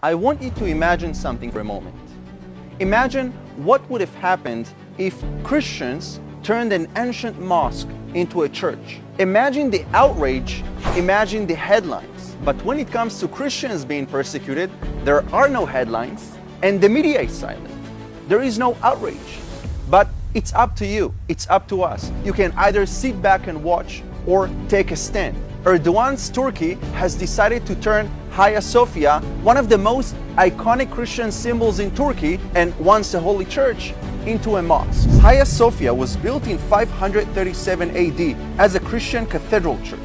I want you to imagine something for a moment. Imagine what would have happened if Christians turned an ancient mosque into a church. Imagine the outrage, imagine the headlines. But when it comes to Christians being persecuted, there are no headlines and the media is silent. There is no outrage. But it's up to you, it's up to us. You can either sit back and watch or take a stand. Erdogan's Turkey has decided to turn Hagia Sophia, one of the most iconic Christian symbols in Turkey and once a holy church, into a mosque. Hagia Sophia was built in 537 AD as a Christian cathedral church.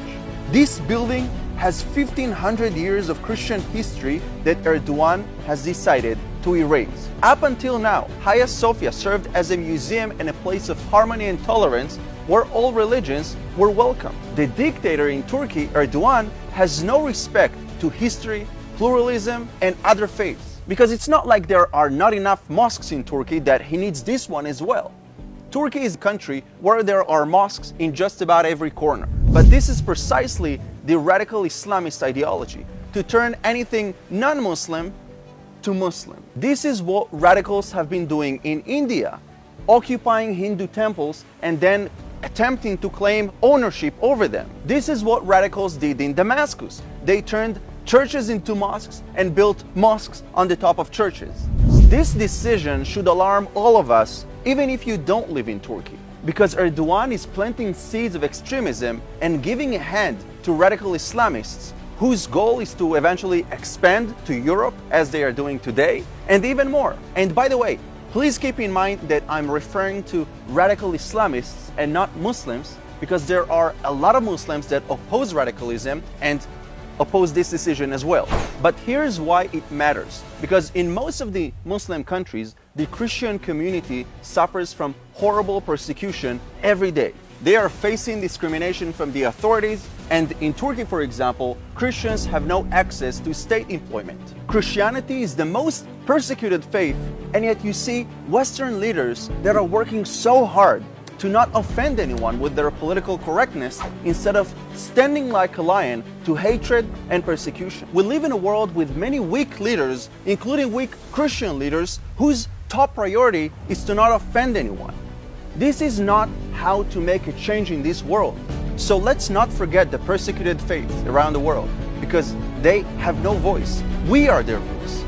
This building has 1500 years of Christian history that Erdogan has decided to erase. Up until now, Hagia Sophia served as a museum and a place of harmony and tolerance where all religions were welcome. The dictator in Turkey, Erdogan, has no respect to history, pluralism, and other faiths. Because it's not like there are not enough mosques in Turkey that he needs this one as well. Turkey is a country where there are mosques in just about every corner. But this is precisely the radical Islamist ideology, to turn anything non-Muslim to Muslim. This is what radicals have been doing in India, occupying Hindu temples and then attempting to claim ownership over them. This is what radicals did in Damascus. They turned churches into mosques and built mosques on the top of churches. This decision should alarm all of us, even if you don't live in Turkey, because Erdogan is planting seeds of extremism and giving a hand to radical Islamists whose goal is to eventually expand to Europe as they are doing today, and even more. And by the way, please keep in mind that I'm referring to radical Islamists and not Muslims, because there are a lot of Muslims that oppose radicalism and oppose this decision as well. But here's why it matters. Because in most of the Muslim countries, the Christian community suffers from horrible persecution every day. They are facing discrimination from the authorities, and in Turkey, for example, Christians have no access to state employment. Christianity is the most persecuted faith, and yet you see Western leaders that are working so hard to not offend anyone with their political correctness instead of standing like a lion to hatred and persecution. We live in a world with many weak leaders, including weak Christian leaders, whose top priority is to not offend anyone. This is not how to make a change in this world. So let's not forget the persecuted faith around the world, because they have no voice. We are their voice.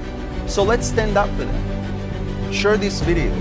So let's stand up for them. Share this video.